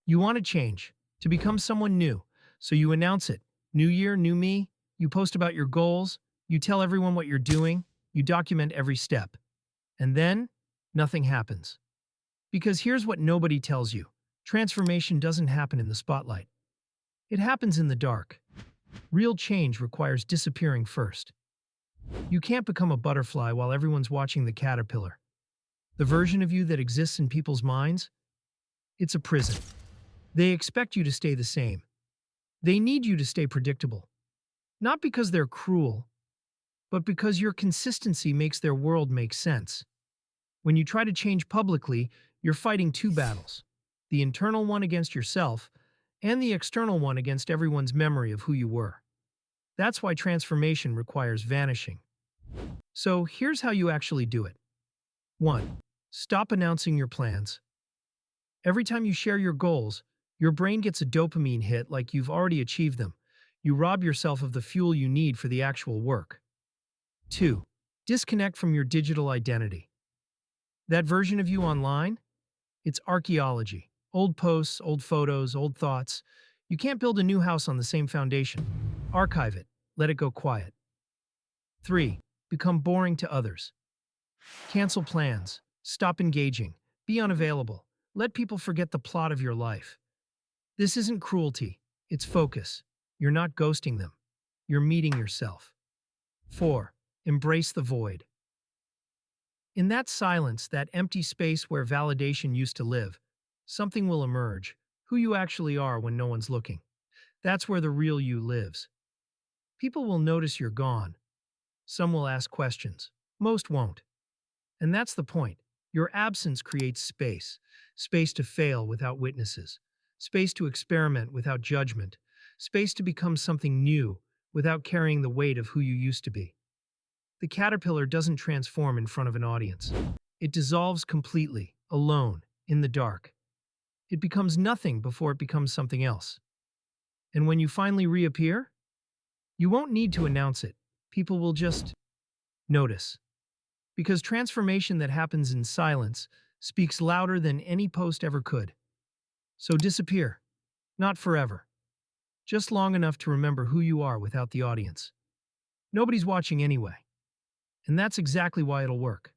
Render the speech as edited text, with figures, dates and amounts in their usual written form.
You want to change, to become someone new, so you announce it. New year, new me. You post about your goals, you tell everyone what you're doing, you document every step. And then, nothing happens. Because here's what nobody tells you. Transformation doesn't happen in the spotlight. It happens in the dark. Real change requires disappearing first. You can't become a butterfly while everyone's watching the caterpillar. The version of you that exists in people's minds? It's a prison. They expect you to stay the same. They need you to stay predictable. Not because they're cruel, but because your consistency makes their world make sense. When you try to change publicly, you're fighting two battles. The internal one against yourself, and the external one against everyone's memory of who you were. That's why transformation requires vanishing. So here's how you actually do it. 1. Stop announcing your plans. Every time you share your goals, your brain gets a dopamine hit like you've already achieved them. You rob yourself of the fuel you need for the actual work. 2. Disconnect from your digital identity. That version of you online? It's archaeology. Old posts, old photos, old thoughts. You can't build a new house on the same foundation. Archive it. Let it go quiet. 3. Become boring to others. Cancel plans. Stop engaging. Be unavailable. Let people forget the plot of your life. This isn't cruelty. It's focus. You're not ghosting them. You're meeting yourself. 4. Embrace the void. In that silence, that empty space where validation used to live, something will emerge, who you actually are when no one's looking. That's where the real you lives. People will notice you're gone. Some will ask questions. Most won't. And that's the point. Your absence creates space. Space to fail without witnesses. Space to experiment without judgment. Space to become something new without carrying the weight of who you used to be. The caterpillar doesn't transform in front of an audience. It dissolves completely, alone, in the dark. It becomes nothing before it becomes something else. And when you finally reappear, you won't need to announce it. People will just notice. Because transformation that happens in silence speaks louder than any post ever could. So disappear. Not forever. Just long enough to remember who you are without the audience. Nobody's watching anyway. And that's exactly why it'll work.